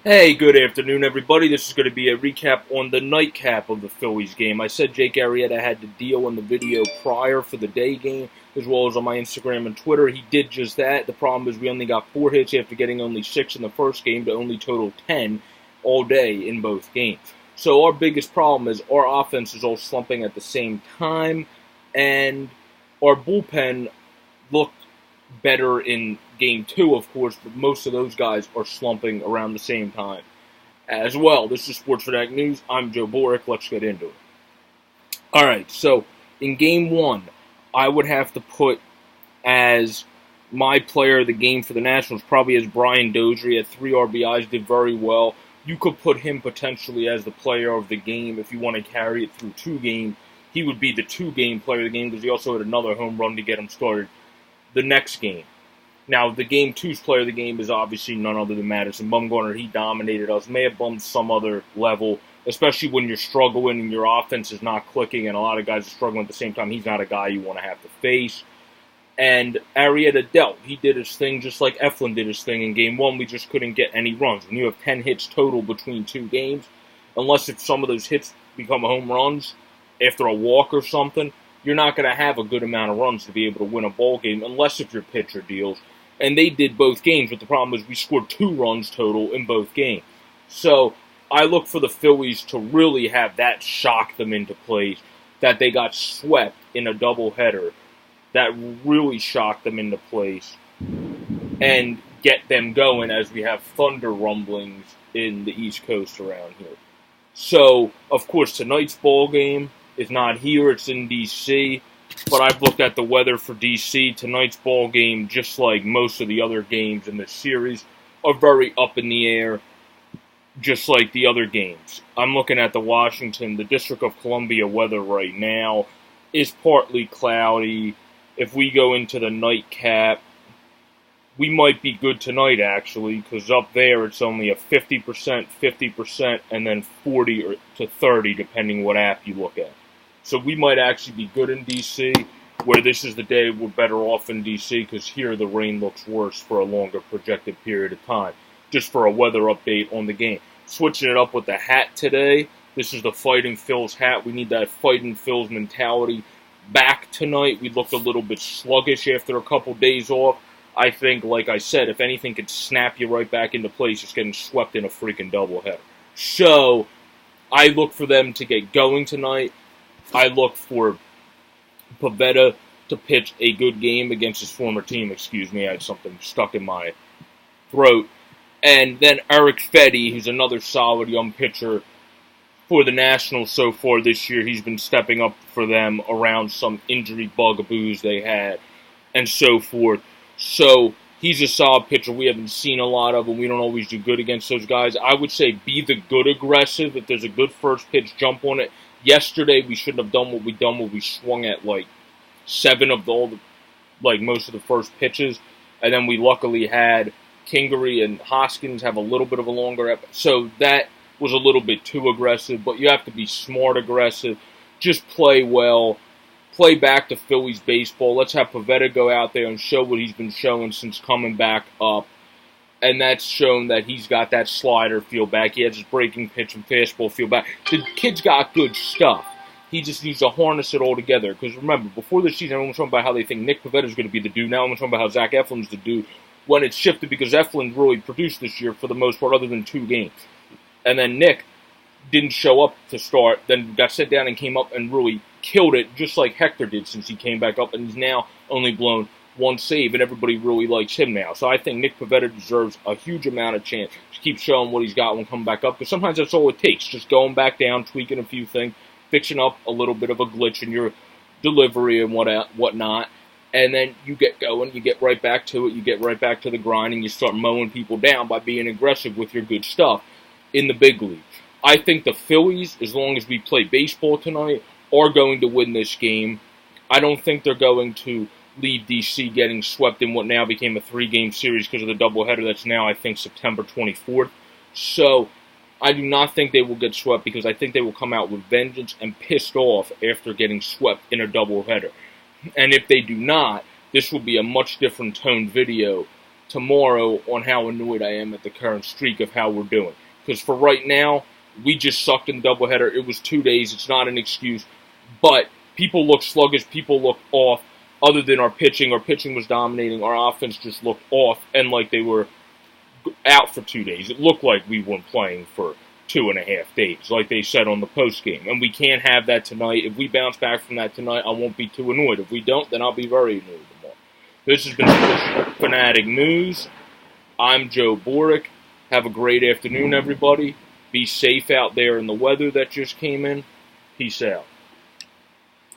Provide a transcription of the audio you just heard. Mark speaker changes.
Speaker 1: Hey, good afternoon, everybody. This is going to be a recap on the nightcap of the Phillies game. I said Jake Arrieta had to deal in the video prior for the day game, as well as on my Instagram and Twitter. He did just that. The problem is we only got 4 hits after getting only 6 in the first game to only total 10 all day in both games. So our biggest problem is our offense is all slumping at the same time, and our bullpen looked better in game 2, of course, but most of those guys are slumping around the same time as well. This is Sports Fanatic News. I'm Joe Boric. Let's get into it. All right, so in game 1, I would have to put as my player of the game for the Nationals probably as Brian Dozier. He had 3 RBIs, did very well. You could put him potentially as the player of the game if you want to carry it through 2 games. He would be the 2-game player of the game because he also had another home run to get him started the next game. Now, the game 2's player of the game is obviously none other than Madison Bumgarner. He dominated us, may have bumped some other level, especially when you're struggling and your offense is not clicking and a lot of guys are struggling at the same time. He's not a guy you want to have to face. And Arrieta dealt. He did his thing just like Eflin did his thing. In game 1, we just couldn't get any runs. When you have 10 hits total between 2 games, unless if some of those hits become home runs after a walk or something, you're not going to have a good amount of runs to be able to win a ball game unless if your pitcher deals. And they did both games, but the problem is we scored 2 runs total in both games. So I look for the Phillies to really have that shock them into place, that they got swept in a doubleheader, that really shocked them into place, and get them going as we have thunder rumblings in the East Coast around here. So, of course, tonight's ball game is not here, it's in D.C., but I've looked at the weather for D.C. Tonight's ball game, just like most of the other games in this series, are very up in the air, just like the other games. I'm looking at the Washington, the District of Columbia weather right now is partly cloudy. If we go into the nightcap, we might be good tonight, actually, because up there it's only a 50%, and then 40 to 30, depending what app you look at. So we might actually be good in D.C., where this is the day we're better off in D.C., because here the rain looks worse for a longer projected period of time. Just for a weather update on the game. Switching it up with the hat today. This is the Fighting Phils hat. We need that Fighting Phils mentality back tonight. We looked a little bit sluggish after a couple days off. I think, like I said, if anything could snap you right back into place, just getting swept in a freaking doubleheader. So, I look for them to get going tonight. I look for Pivetta to pitch a good game against his former team. Excuse me, I had something stuck in my throat. And then Erick Fedde, who's another solid young pitcher for the Nationals so far this year. He's been stepping up for them around some injury bugaboos they had and so forth. So he's a solid pitcher. We haven't seen a lot of him. We don't always do good against those guys. I would say be the good aggressive. If there's a good first pitch, jump on it. Yesterday, we shouldn't have done what we done, where we swung at like 7 of most of the first pitches, and then we luckily had Kingery and Hoskins have a little bit of a longer so that was a little bit too aggressive, but you have to be smart aggressive. Just play well. Play back to Phillies baseball. Let's have Pivetta go out there and show what he's been showing since coming back up. And that's shown that he's got that slider feel back. He has his breaking pitch and fastball feel back. The kid's got good stuff. He just needs to harness it all together. Because remember, before the season, everyone was talking about how they think Nick Pivetta is going to be the dude. Now everyone's talking about how Zach Eflin's the dude. When it shifted because Eflin really produced this year for the most part, other than 2 games. And then Nick didn't show up to start, then got sent down and came up and really killed it, just like Hector did since he came back up, and he's now only blown 1 save, and everybody really likes him now. So I think Nick Pivetta deserves a huge amount of chance to keep showing what he's got when coming back up, because sometimes that's all it takes, just going back down, tweaking a few things, fixing up a little bit of a glitch in your delivery and whatnot, and then you get going, you get right back to it, you get right back to the grind, and you start mowing people down by being aggressive with your good stuff in the big league. I think the Phillies, as long as we play baseball tonight, are going to win this game. I don't think they're going to leave D.C. getting swept in what now became a 3-game series because of the doubleheader that's now, I think, September 24th. So I do not think they will get swept because I think they will come out with vengeance and pissed off after getting swept in a doubleheader. And if they do not, this will be a much different toned video tomorrow on how annoyed I am at the current streak of how we're doing. Because for right now, we just sucked in the doubleheader. It was 2 days. It's not an excuse. But people look sluggish. People look off. Other than our pitching was dominating. Our offense just looked off and like they were out for 2 days. It looked like we weren't playing for 2.5 days, like they said on the post game. And we can't have that tonight. If we bounce back from that tonight, I won't be too annoyed. If we don't, then I'll be very annoyed tomorrow. This has been Sports Fanatic News. I'm Joe Boric. Have a great afternoon, everybody. Be safe out there in the weather that just came in. Peace out.